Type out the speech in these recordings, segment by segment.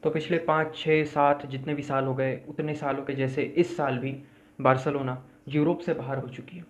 तो पिछले 5, 6, 7 जितने भी साल हो गए उतने सालों के जैसे इस साल भी बार्सिलोना यूरोप से बाहर हो चुकी है,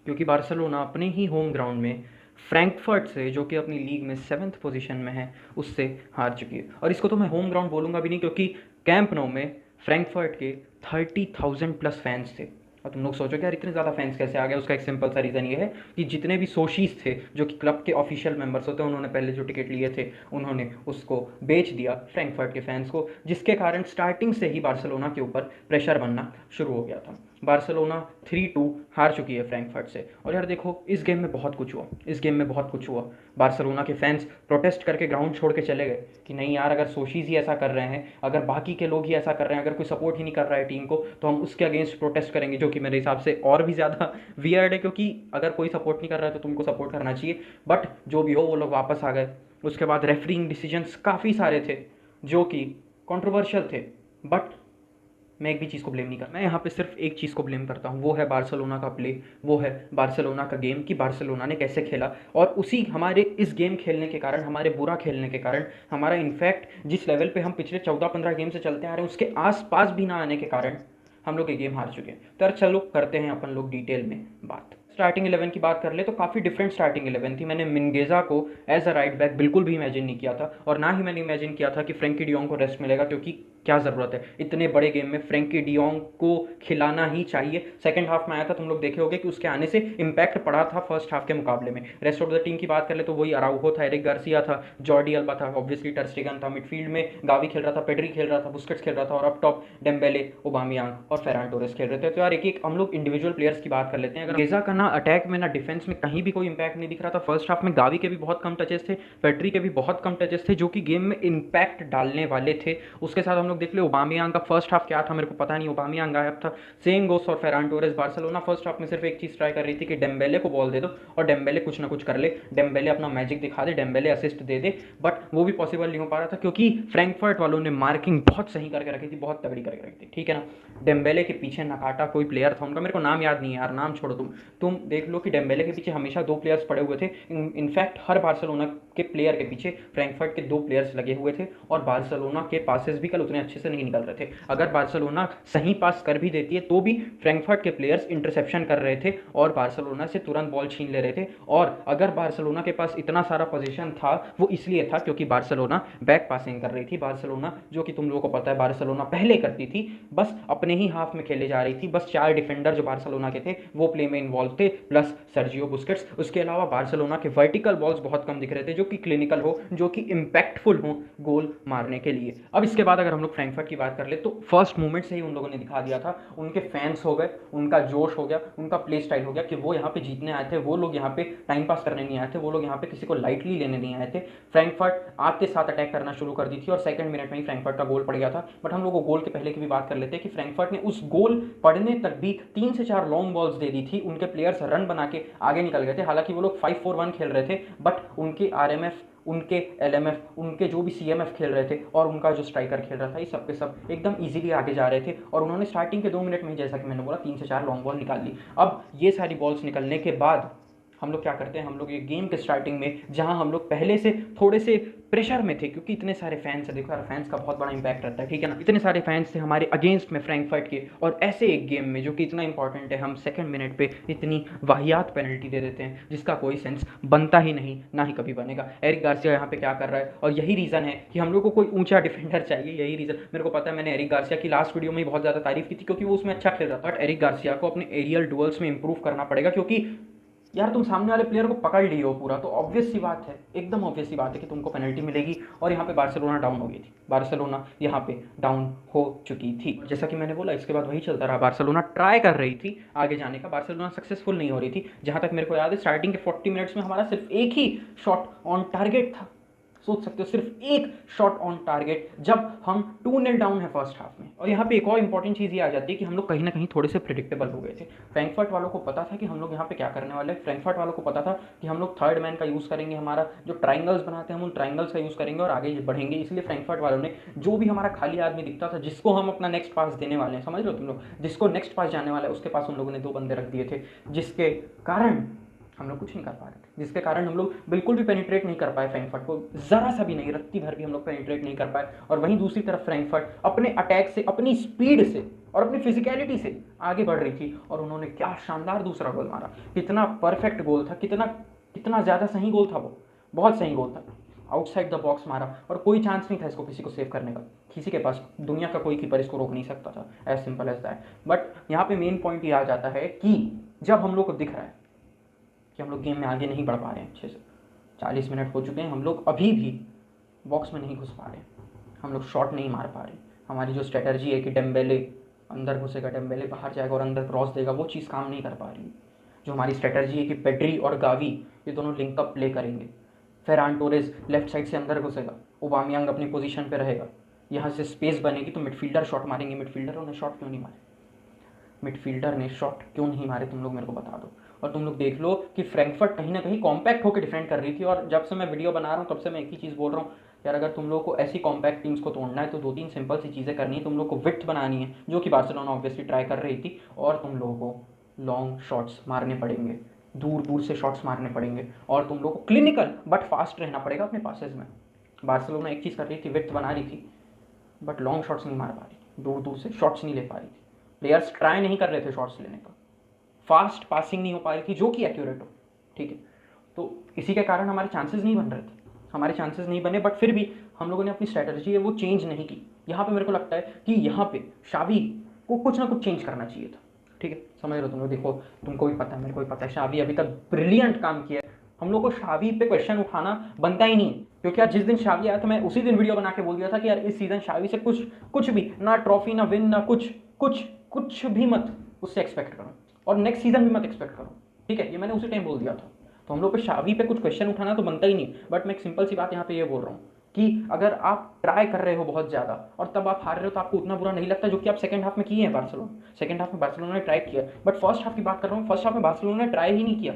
क्योंकि बार्सिलोना अपने ही होम ग्राउंड में फ्रैंकफर्ट से, जो कि अपनी लीग में 7th पोजीशन में है, उससे हार चुकी है। और इसको तो मैं होम ग्राउंड बोलूँगा भी नहीं, क्योंकि कैंप नो में फ्रैंकफर्ट के 30,000 प्लस फैंस थे। और तुम लोग सोचो कि यार इतने ज़्यादा फैंस कैसे आ गए। उसका एक सिंपल सा रीज़न ये है कि जितने भी सोशीज थे, जो कि क्लब के ऑफिशियल मेंबर्स होते हैं, उन्होंने पहले जो टिकट लिए थे उन्होंने उसको बेच दिया फ्रैंकफर्ट के फैंस को, जिसके कारण स्टार्टिंग से ही बार्सिलोना के ऊपर प्रेशर बनना शुरू हो गया था। बार्सिलोना 3-2 हार चुकी है फ्रैंकफर्ट से। और यार देखो, इस गेम में बहुत कुछ हुआ, इस गेम में बहुत कुछ हुआ। बार्सिलोना के फैंस प्रोटेस्ट करके ग्राउंड छोड़ के चले गए कि नहीं यार, अगर सोशीज ही ऐसा कर रहे हैं, अगर बाकी के लोग ही ऐसा कर रहे हैं, अगर कोई सपोर्ट ही नहीं कर रहा है टीम को, तो हम उसके अगेंस्ट प्रोटेस्ट करेंगे। जो कि मेरे हिसाब से और भी ज़्यादा वियर्ड है, क्योंकि अगर कोई सपोर्ट नहीं कर रहा है तो तुमको सपोर्ट करना चाहिए। बट जो भी हो, वो लोग वापस आ गए। उसके बाद रेफरिंग डिसीजंस काफ़ी सारे थे जो कि कंट्रोवर्शियल थे, बट मैं एक भी चीज़ को ब्लेम नहीं करता। मैं यहाँ पे सिर्फ एक चीज़ को ब्लेम करता हूँ, वो है बार्सिलोना का प्ले, वो है बार्सिलोना का गेम, कि बार्सिलोना ने कैसे खेला। और उसी हमारे इस गेम खेलने के कारण, हमारे बुरा खेलने के कारण, हमारा इनफैक्ट जिस लेवल पे हम पिछले 14-15 गेम से चलते आ रहे हैं उसके आसपास भी ना आने के कारण हम लोग ये गेम हार चुके हैं। तो चलो करते हैं अपन लोग डिटेल में बात। स्टार्टिंग 11 की बात कर ले तो काफ़ी डिफरेंट स्टार्टिंग 11 थी। मैंने मिनगेजा को एज अ राइट बैक बिल्कुल भी इमेजिन नहीं किया था, और ना ही मैंने इमेजिन किया था कि फ्रैंकी डियोंग को रेस्ट मिलेगा, क्योंकि क्या ज़रूरत है इतने बड़े गेम में फ्रैंकी डियोंग को खिलाना ही चाहिए। सेकंड हाफ में आया था, तुम लोग देखे होगे कि उसके आने से इम्पैक्ट पड़ा था फर्स्ट हाफ के मुकाबले में। रेस्ट ऑफ द टीम की बात कर ले तो वही अराउहो था, एरिक गार्सिया था, जॉर्डी अल्बा था, ऑब्वियसली टर स्टेगन था, मिडफील्ड में गावी खेल रहा था, पेड्री खेल रहा था, बुस्केट्स खेल रहा था, और अप टॉप डेम्बेले, ओबामियांग और फेरान टोरेस खेल रहे थे। तो यार एक एक हम लोग इंडिविजुअल प्लेयर्स की बात कर लेते हैं। अगर गेजा का ना अटैक में ना डिफेंस में कहीं भी कोई इंपैक्ट नहीं दिख रहा था। फर्स्ट हाफ में गावी के भी बहुत कम टचेस थे, पेड्री के भी बहुत कम टचेस थे, जो कि गेम में इंपैक्ट डालने वाले थे। उसके साथ हम लोग देख ले ओबामियांग का फर्स्ट हाफ क्या था, मेरे को पता नहीं, ओबामियांग गायब था। Same goes for Ferran Torres. Barcelona first half में सिर्फ एक चीज ट्राई कर रही थी कि डेम्बेले को बॉल दे दो और डेम्बेले कुछ ना कुछ कर ले, डेम्बेले अपना मैजिक दिखा दे, डेम्बेले असिस्ट दे दे। बट वो भी पॉसिबल नहीं हो पा रहा था, क्योंकि फ्रैंकफर्ट वालों ने मार्किंग बहुत सही करके रखी थी, बहुत तगड़ी करके रखी थी, ठीक है ना। डेम्बेले के पीछे नकाटा कोई प्लेयर था उनका, मेरे को नाम याद नहीं है यार, नाम छोड़ो तुम देख लो कि डेम्बेले के पीछे हमेशा 2 प्लेयर्स पड़े हुए थे। इनफैक्ट हर बार्सिलोना के प्लेयर के पीछे फ्रैंकफर्ट के 2 प्लेयर्स लगे हुए थे, और बार्सिलोना के पासेस भी कल उतने अच्छे से नहीं निकल रहे थे। अगर बार्सिलोना सही पास कर भी देती है तो भी फ्रैंकफर्ट के प्लेयर्स इंटरसेप्शन कर रहे थे और बार्सिलोना से तुरंत बॉल छीन ले रहे थे। और अगर बार्सिलोना के पास इतना सारा पोजीशन था, वो इसलिए था क्योंकि बार्सिलोना बैक पासिंग कर रही थी। बार्सिलोना, जो कि तुम लोगों को पता है बार्सिलोना पहले करती थी, बस अपने ही हाफ में खेले जा रही थी। बस 4 डिफेंडर जो बार्सिलोना के थे वो प्ले में इन्वॉल्व थे, प्लस सर्जियो बुस्केट्स। उसके अलावा बार्सिलोना के वर्टिकल बॉल्स बहुत कम दिख रहे थे, जो कि क्लिनिकल हो, जो कि इंपैक्टफुल हो गोल मारने के लिए। अब इसके बाद अगर हम लोग फ्रैंकफर्ट की बात कर ले तो फर्स्ट मोमेंट से ही उन लोगों ने दिखा दिया था, उनके फैंस हो गए, उनका जोश हो गया, उनका प्ले स्टाइल हो गया, कि वो यहाँ पे जीतने आए थे। वो लोग यहाँ पे टाइम पास करने नहीं आए थे, वो लोग यहाँ पे किसी को लाइटली लेने नहीं आए थे। फ्रैंकफर्ट आते साथ अटैक करना शुरू कर दी थी, और सेकंड मिनट में ही फ्रैंकफर्ट का गोल पड़ गया था। बट हम लोग गोल के पहले की भी बात कर लेते हैं कि फ्रैंकफर्ट ने उस गोल पड़ने तक भी 3 से 4 लॉन्ग बॉल्स दे दी थी। उनके प्लेयर्स रन बना के आगे निकल गए थे। हालांकि वो लोग 5-4-1 खेल रहे थे, बट उनके आरएमएफ, उनके एलएमएफ, उनके जो भी सीएमएफ खेल रहे थे, और उनका जो स्ट्राइकर खेल रहा था, ये सब के सब एकदम इजीली आगे जा रहे थे। और उन्होंने स्टार्टिंग के 2 मिनट में ही, जैसा कि मैंने बोला, 3 से 4 लॉन्ग बॉल निकाल ली। अब ये सारी बॉल्स निकलने के बाद हम लोग क्या करते हैं, हम लोग ये गेम के स्टार्टिंग में, जहां हम लोग पहले से थोड़े से प्रेशर में थे, क्योंकि इतने सारे फैंस है, देखो यार फैंस का बहुत बड़ा इंपैक्ट रहता है, ठीक है ना। इतने सारे फैंस थे हमारे अगेंस्ट में फ्रैंकफर्ट के, और ऐसे एक गेम में जो कि इतना इंपॉर्टेंट है, हम सेकंड मिनट पे इतनी वाहियात पेनल्टी दे देते हैं जिसका कोई सेंस बनता ही नहीं, ना ही कभी बनेगा। एरिक गार्सिया यहाँ पे क्या कर रहा है, और यही रीज़न है कि हम लोग को कोई ऊंचा डिफेंडर चाहिए। यही रीज़न मेरे को पता है, मैंने एरिक गार्सिया की लास्ट वीडियो में बहुत ज़्यादा तारीफ की थी, क्योंकि वो उसमें अच्छा खेल रहा था। बट एरिक गार्सिया को अपने एरियल डुअल्स में इंप्रूव करना पड़ेगा, क्योंकि यार तुम सामने वाले प्लेयर को पकड़ लिए हो पूरा, तो ऑब्वियस सी बात है, एकदम ऑब्वियस सी बात है कि तुमको पेनल्टी मिलेगी। और यहाँ पे बार्सिलोना डाउन हो गई थी, बार्सिलोना यहाँ पे डाउन हो चुकी थी। जैसा कि मैंने बोला, इसके बाद वही चलता रहा। बार्सिलोना ट्राई कर रही थी आगे जाने का, बार्सिलोना सक्सेसफुल नहीं हो रही थी। जहाँ तक मेरे को याद है, स्टार्टिंग के 40 मिनट्स में हमारा सिर्फ एक ही शॉट ऑन टारगेट था। सोच सकते हो, सिर्फ एक शॉट ऑन टारगेट, जब हम 2-0 डाउन है फर्स्ट हाफ में। और यहाँ पे एक और इंपॉर्टेंट चीज़ ये आ जाती है कि हम लोग कहीं ना कहीं थोड़े से प्रिडिक्टेबल हो गए थे। फ्रैंकफर्ट वालों को पता था कि हम लोग यहाँ पे क्या करने वाले हैं। फ्रैंकफर्ट वालों को पता था कि हम लोग थर्ड मैन का यूज़ करेंगे, हमारा जो ट्राइंगल्स बनाते हैं हम उन ट्राइंगल्स का यूज़ करेंगे और आगे बढ़ेंगे। इसलिए फ्रैंकफर्ट वालों ने जो भी हमारा खाली आदमी दिखता था, जिसको हम अपना नेक्स्ट पास देने वाले हैं, समझ लो तुम लोग, जिसको नेक्स्ट पास जाने वाला है, उसके पास उन लोगों ने 2 बंदे रख दिए थे, जिसके कारण हम लोग कुछ नहीं कर पा रहे थे, जिसके कारण हम लोग बिल्कुल भी पेनिट्रेट नहीं कर पाए फ्रैंकफर्ट को, ज़रा सा भी नहीं, रत्ती भर भी हम लोग पेनिट्रेट नहीं कर पाए। और वहीं दूसरी तरफ फ्रैंकफर्ट अपने अटैक से, अपनी स्पीड से और अपनी फिजिकलिटी से आगे बढ़ रही थी, और उन्होंने क्या शानदार दूसरा गोल मारा। कितना परफेक्ट गोल था, कितना कितना ज़्यादा सही गोल था वो, बहुत सही गोल था। आउटसाइड द बॉक्स मारा और कोई चांस नहीं था इसको किसी को सेव करने का, किसी के पास, दुनिया का कोई कीपर इसको रोक नहीं सकता था, as simple as that. But यहाँ पे मेन पॉइंट ये आ जाता है कि जब हम लोग को दिख रहा है कि हम लोग गेम में आगे नहीं बढ़ पा रहे हैं अच्छे से, 40 मिनट हो चुके हैं, हम लोग अभी भी बॉक्स में नहीं घुस पा रहे, हम लोग शॉट नहीं मार पा रहे, हमारी जो स्ट्रेटजी है कि डेम्बेले अंदर घुसेगा, डेम्बेले बाहर जाएगा और अंदर क्रॉस देगा, वो चीज़ काम नहीं कर पा रही। जो हमारी स्ट्रेटजी है कि पेड्री और गावी ये दोनों लिंकअप प्ले करेंगे, फेरान टोरेस लेफ्ट साइड से अंदर घुसेगा, ओबामियांग अपनी पोजीशन पे रहेगा, यहाँ से स्पेस बनेगी तो मिडफील्डर शॉट मारेंगे। मिडफील्डरों ने शॉट क्यों नहीं मारे, मिडफील्डर ने शॉट क्यों नहीं मारे, तुम लोग मेरे को बता दो। और तुम लोग देख लो कि फ्रैंकफर्ट कहीं ना कहीं कॉम्पैक्ट होकर डिफेंड कर रही थी, और जब से मैं वीडियो बना रहा हूँ तब से मैं एक ही चीज़ बोल रहा हूँ यार, अगर तुम लोग को ऐसी कॉम्पैक्ट टीम्स को तोड़ना है तो 2-3 सिंपल सी चीज़ें करनी है। तुम लोग को विड्थ बनानी है, जो कि बार्सिलोना ऑब्वियसली ट्राई कर रही थी, और तुम लोगों को लॉन्ग शॉट्स मारने पड़ेंगे, दूर दूर से शॉट्स मारने पड़ेंगे, और तुम लोग को क्लिनिकल बट फास्ट रहना पड़ेगा अपने पासेज में। बार्सिलोना एक चीज़ कर रही थी, विड्थ बना रही थी, बट लॉन्ग शॉट्स नहीं मार पा रही, दूर दूर से शॉट्स नहीं ले पा रही थी, प्लेयर्स ट्राई नहीं कर रहे थे शॉट्स लेने का, फास्ट पासिंग नहीं हो पा रही थी जो कि एक्यूरेट हो, ठीक है। तो इसी के कारण हमारे चांसेस नहीं बन रहे थे, हमारे चांसेस नहीं बने, बट फिर भी हम लोगों ने अपनी स्ट्रैटेजी है वो चेंज नहीं की। यहाँ पे मेरे को लगता है कि यहाँ पे शावी को कुछ ना कुछ चेंज करना चाहिए था, ठीक है, समझ रहे हो तुम लोग। देखो तुमको भी पता है, मेरे को भी पता है, शावी अभी तक ब्रिलियंट काम किया है, हम लोग को शावी पे क्वेश्चन उठाना बनता ही नहीं, क्योंकि यार जिस दिन शावी आया तो मैं उसी दिन वीडियो बना के बोल दिया था कि यार इस सीजन शावी से कुछ भी ना, ट्रॉफी ना विन ना कुछ भी मत उससे एक्सपेक्ट करो, और नेक्स्ट सीजन भी मत एक्सपेक्ट करो, ठीक है, ये मैंने उसी टाइम बोल दिया था। तो हम लोग पे शावी पे कुछ क्वेश्चन उठाना तो बनता ही नहीं। बट मैं एक सिंपल सी बात यहाँ पे ये बोल रहा हूँ कि अगर आप ट्राई कर रहे हो बहुत ज़्यादा और तब आप हार रहे हो तो आपको उतना बुरा नहीं लगता, जो कि आप सेकंड हाफ में किए हैं बार्सिलोना। सेकंड हाफ में बार्सिलोना ने ट्राई किया, बट फर्स्ट हाफ की बात कर रहा हूँ, फर्स्ट हाफ में बार्सिलोना ने ट्राई ही नहीं किया,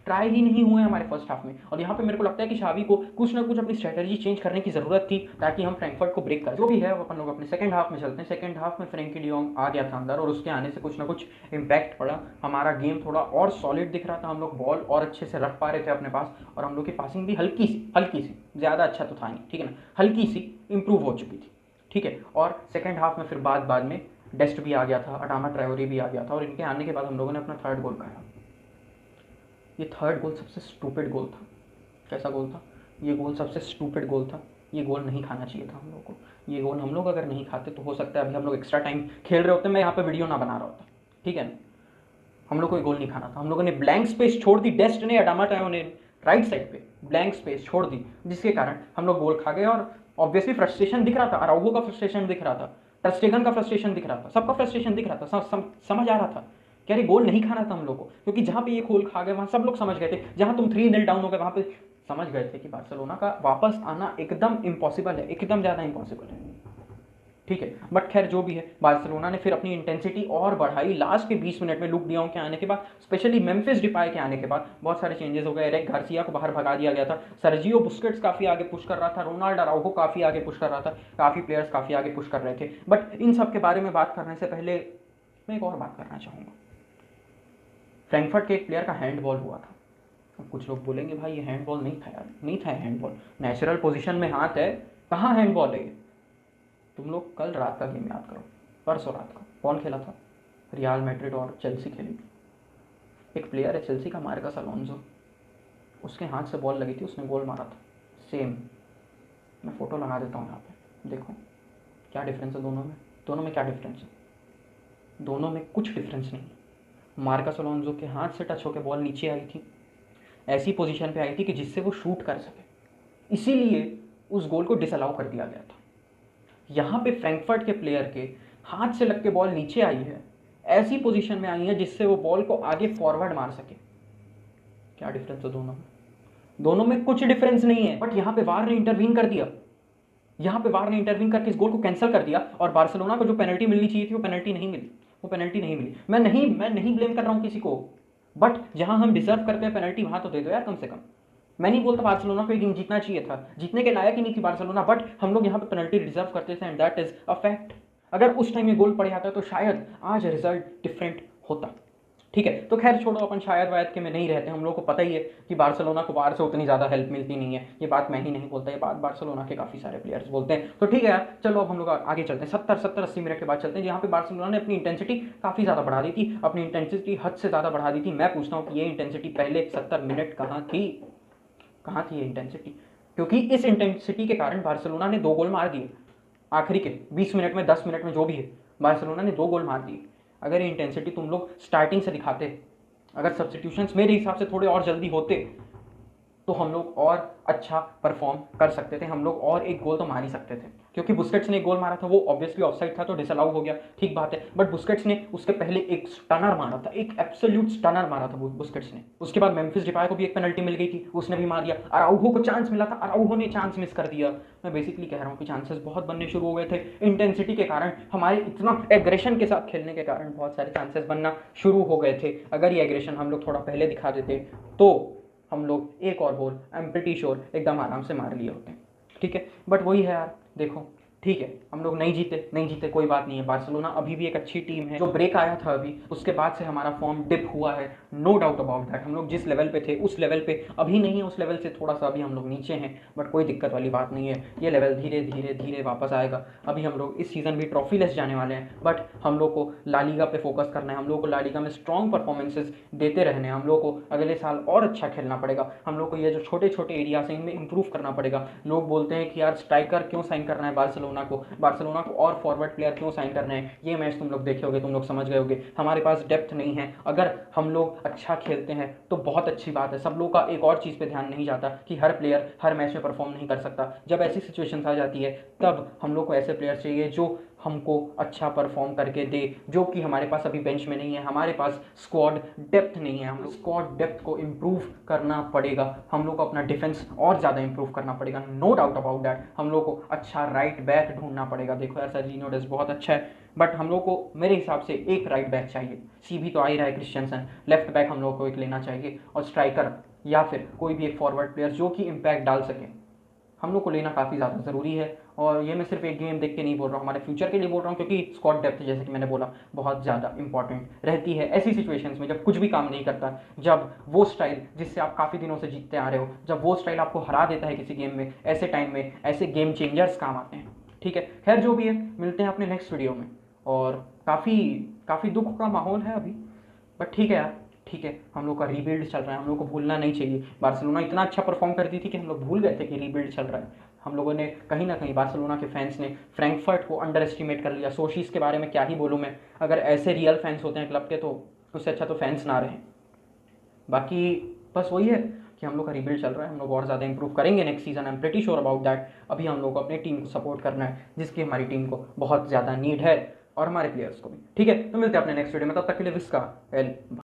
ट्राई ही नहीं हुए हमारे फर्स्ट हाफ में। और यहाँ पे मेरे को लगता है कि शावी को कुछ ना कुछ अपनी स्ट्रैटेजी चेंज करने की ज़रूरत थी, ताकि हम फ्रैंकफर्ट को ब्रेक करें। जो भी है वो अपन लोग अपने सेकंड हाफ में चलते हैं। सेकंड हाफ में फ्रैंकी डियोंग आ गया था अंदर, और उसके आने से कुछ ना कुछ इम्पैक्ट पड़ा, हमारा गेम थोड़ा और सॉलिड दिख रहा था, हम लोग बॉल और अच्छे से रख पा रहे थे अपने पास, और हम लोग की पासिंग भी हल्की सी, ज़्यादा अच्छा तो था नहीं, ठीक है ना, हल्की सी इंप्रूव हो चुकी थी, ठीक है। और सेकेंड हाफ में फिर बाद में डेस्ट भी आ गया था, अडामा ट्रायोरे भी आ गया था, और इनके आने के बाद हम लोगों ने अपना थर्ड गोल खाया। ये थर्ड गोल सबसे स्टूपिड गोल था। कैसा गोल था ये? गोल सबसे स्टूपिड गोल था। ये गोल नहीं खाना चाहिए था हम लोग को। ये गोल हम लोग अगर नहीं खाते तो हो सकता है अभी हम लोग एक्स्ट्रा टाइम खेल रहे होते, मैं यहाँ पे वीडियो ना बना रहा होता, ठीक है ना। हम लोग को ये गोल नहीं खाना था। हम लोगों ने ब्लैंक स्पेस छोड़ दी, डेस्ट ने, अडामा ट्रायोरे ने राइट साइड पे ब्लैंक स्पेस छोड़ दी, जिसके कारण हम लोग गोल खा गए। और ऑब्वियसली फ्रस्ट्रेशन दिख रहा था, अराउगो का फ्रस्ट्रेशन दिख रहा था, टर्स्टेगन का फ्रस्ट्रेशन दिख रहा था, सबका फ्रस्ट्रेशन दिख रहा था, समझ आ रहा था कि अरे गोल नहीं खाना था हम लोग को, क्योंकि जहाँ पे ये गोल खा गए वहाँ सब लोग समझ गए थे, जहाँ तुम 3-0 डाउन हो गए वहाँ पे समझ गए थे कि बार्सिलोना का वापस आना एकदम इम्पॉसिबल है, एकदम ज़्यादा इम्पॉसिबल है, ठीक है। बट खैर जो भी है, बार्सिलोना ने फिर अपनी इंटेंसिटी और बढ़ाई लास्ट के 20 मिनट में। लुक डियोंग के आने के बाद, स्पेशली मेम्फिस डिपाई के आने के बाद बहुत सारे चेंजेस हो गए। एरिक गार्सिया को बाहर भगा दिया गया था, सर्जियो बुस्केट्स काफ़ी आगे पुश कर रहा था, रोनाल्ड अराउहो काफ़ी आगे पुश कर रहा था, काफ़ी प्लेयर्स काफ़ी आगे पुश कर रहे थे। बट इन सब के बारे में बात करने से पहले मैं एक और बात करना चाहूँगा। फ्रैंकफर्ट के एक प्लेयर का हैंडबॉल हुआ था। अब कुछ लोग बोलेंगे भाई ये हैंडबॉल नहीं था यार, नहीं था हैंडबॉल, नेचुरल पोजीशन में हाथ है, कहाँ हैंडबॉल है? तुम लोग कल रात का गेम याद करो, परसों रात का कौन खेला था? रियल मैड्रिड और चेल्सी खेली थी। एक प्लेयर है चेल्सी का, मार्कस अलोंसो, उसके हाथ से बॉल लगी थी, उसने गोल मारा था। सेम, मैं फ़ोटो लगा देता हूँ यहाँ पे, देखो क्या डिफरेंस है दोनों में क्या डिफरेंस है? दोनों में कुछ डिफरेंस नहीं। मार्कस अलोंसो के हाथ से टच होकर बॉल नीचे आई थी, ऐसी पोजीशन पे आई थी कि जिससे वो शूट कर सके, इसीलिए उस गोल को डिसअलाउ कर दिया गया था। यहाँ पे फ्रैंकफर्ट के प्लेयर के हाथ से लग के बॉल नीचे आई है, ऐसी पोजीशन में आई है जिससे वो बॉल को आगे फॉरवर्ड मार सके। क्या डिफरेंस है दोनों में कुछ डिफरेंस नहीं है। बट यहाँ पे वार ने इंटरवीन कर दिया, यहाँ पे वार ने इंटरवीन करके इस गोल को कैंसिल कर दिया, और बार्सिलोना को जो पेनल्टी मिलनी चाहिए थी वो पेनल्टी नहीं मिली, मैं नहीं ब्लेम कर रहा हूँ किसी को, बट जहाँ हम डिजर्व करते हैं पेनल्टी वहाँ तो दे दो यार कम से कम। मैं नहीं बोलता बार्सिलोना को ये गेम जीतना चाहिए था, जीतने के लायक ही नहीं थी बार्सिलोना, बट हम लोग यहाँ पे पेनल्टी डिजर्व करते थे, and that is a fact. अगर उस टाइम ये गोल पड़ जाता तो शायद आज रिजल्ट डिफरेंट होता, ठीक है। तो खैर छोड़ो, अपन शायद वायद के में नहीं रहते, हम लोगों को पता ही है कि बार्सिलोना को बाहर से उतनी ज़्यादा हेल्प मिलती नहीं है। ये बात मैं ही नहीं बोलता, ये बात बार्सिलोना के काफ़ी सारे प्लेयर्स बोलते हैं। तो ठीक है यार, चलो अब हम लोग आगे चलते हैं। 70-80 मिनट के बाद चलते हैं, जहाँ पे बार्सिलोना ने अपनी इंटेंसिटी काफ़ी ज़्यादा बढ़ा दी थी, अपनी इंटेंसिटी हद से ज़्यादा बढ़ा दी थी। मैं पूछता हूँ कि ये इंटेंसिटी पहले 70 मिनट कहाँ थी, कहाँ थी ये इंटेंसिटी? क्योंकि इस इंटेंसिटी के कारण बार्सिलोना ने 2 गोल मार दिए आखिरी के 20 मिनट में, 10 मिनट में, जो भी है, बार्सिलोना ने 2 गोल मार दिए। अगर ये इंटेंसिटी तुम लोग स्टार्टिंग से दिखाते, अगर सब्स्टिट्यूशंस मेरे हिसाब से थोड़े और जल्दी होते, तो हम लोग और अच्छा परफॉर्म कर सकते थे, हम लोग और एक गोल तो मार ही सकते थे। क्योंकि बुस्केट्स ने एक गोल मारा था, वो ऑब्वियसली ऑफसाइड था तो डिसअलाउ हो गया, ठीक बात है। बट बुस्केट्स ने उसके पहले एक स्टनर मारा था, एक एब्सोल्यूट स्टनर मारा था बुस्केट्स ने। उसके बाद मेम्फिस डिपाय को भी एक पेनल्टी मिल गई थी, उसने भी मार दिया। अराउहो को चांस मिला था, अराउहो ने चांस मिस कर दिया। मैं बेसिकली कह रहा हूँ कि चांसेस बहुत बनने शुरू हो गए थे इंटेंसिटी के कारण, हमारे इतना एग्रेशन के साथ खेलने के कारण बहुत सारे चांसेस बनना शुरू हो गए थे। अगर ये एग्रेशन हम लोग थोड़ा पहले दिखा देते तो हम लोग एक और गोल, आई एम प्रीटी श्योर, एकदम आराम से मार लिए होते हैं। ठीक है, बट वही है यार, देखो ठीक है, हम लोग नहीं जीते कोई बात नहीं है। बार्सिलोना अभी भी एक अच्छी टीम है। जो ब्रेक आया था अभी, उसके बाद से हमारा फॉर्म डिप हुआ है, नो डाउट अबाउट दैट। हम लोग जिस लेवल पे थे उस लेवल पे अभी नहीं है, उस लेवल से थोड़ा सा अभी हम लोग नीचे हैं, बट कोई दिक्कत वाली बात नहीं है। ये लेवल धीरे धीरे धीरे वापस आएगा। अभी हम लोग इस सीज़न भी ट्रॉफी लेस जाने वाले हैं, बट हम लोग को ला लीगा पे फोकस करना है, हम लोग को ला लीगा में स्ट्रॉन्ग परफॉर्मेंसेज देते रहने हैं। हम लोग को अगले साल और अच्छा खेलना पड़ेगा, हम लोग को ये जो छोटे छोटे एरियाज हैं इनमें इंप्रूव करना पड़ेगा। लोग बोलते हैं कि यार स्ट्राइकर क्यों साइन करना है बार्सिलोना को को और फॉरवर्ड प्लेयर क्यों साइन करना है। ये मैच तुम लोग देखे होगे, तुम लोग समझ गए होगे, हमारे पास डेप्थ नहीं है। अगर हम लोग अच्छा खेलते हैं तो बहुत अच्छी बात है। सब लोग का एक और चीज़ पे ध्यान नहीं जाता कि हर प्लेयर हर मैच में परफॉर्म नहीं कर सकता। जब ऐसी सिचुएशन आ जाती है तब हम लोग को ऐसे प्लेयर चाहिए जो हमको अच्छा परफॉर्म करके दे, जो कि हमारे पास अभी बेंच में नहीं है। हमारे पास स्क्वाड डेप्थ नहीं है, हम लोग स्क्वाड डेप्थ को इम्प्रूव करना पड़ेगा। हम लोग को अपना डिफेंस और ज़्यादा इम्प्रूव करना पड़ेगा, नो डाउट अबाउट दैट। हम लोग को अच्छा राइट बैक ढूंढना पड़ेगा। देखो यार, सर्जिनो डेस्ट बहुत अच्छा है, बट हम लोग को मेरे हिसाब से एक राइट बैक चाहिए। सीबी तो आ ही रहा है क्रिश्चियनसन, लेफ्ट बैक हम लोग को एक लेना चाहिए, और स्ट्राइकर या फिर कोई भी एक फॉरवर्ड प्लेयर जो कि इम्पैक्ट डाल सके, हम लोग को लेना काफ़ी ज़्यादा ज़रूरी है। और ये मैं सिर्फ एक गेम देख के नहीं बोल रहा हूँ, हमारे फ्यूचर के लिए बोल रहा हूँ, क्योंकि स्क्वाड डेप्थ जैसे कि मैंने बोला बहुत ज़्यादा इंपॉर्टेंट रहती है ऐसी सिचुएशंस में जब कुछ भी काम नहीं करता, जब वो स्टाइल जिससे आप काफ़ी दिनों से जीतते आ रहे हो, जब वो स्टाइल आपको हरा देता है किसी गेम में, ऐसे टाइम में ऐसे गेम चेंजर्स काम आते हैं। ठीक है, खैर जो भी है, मिलते हैं अपने नेक्स्ट वीडियो में। और काफ़ी दुख का माहौल है अभी, बट ठीक है यार, ठीक है, हम लोग का रीबिल्ड चल रहा है, हम लोग को भूलना नहीं चाहिए। बार्सिलोना इतना अच्छा परफॉर्म करती थी कि हम लोग भूल गए थे कि रीबिल्ड चल रहा है। हम लोगों ने कहीं ना कहीं, बार्सिलोना के फैंस ने फ्रैंकफर्ट को अंडर एस्टिमेट कर लिया। सोशीज के बारे में क्या ही बोलूँ मैं, अगर ऐसे रियल फैंस होते हैं क्लब के तो उससे अच्छा तो फैंस ना रहे। बाकी बस वही है कि हम लोग का रीबिल्ड चल रहा है, हम लोग और ज़्यादा इंप्रूव करेंगे next season, I am pretty sure about that. अभी हम लोग को अपनी टीम को सपोर्ट करना है, जिसकी हमारी टीम को बहुत ज़्यादा नीड है, और हमारे प्लेयर्स को भी। ठीक है, तो मिलते हैं अपने नेक्स्ट वीडियो में, तब तक के लिए विस्का एल।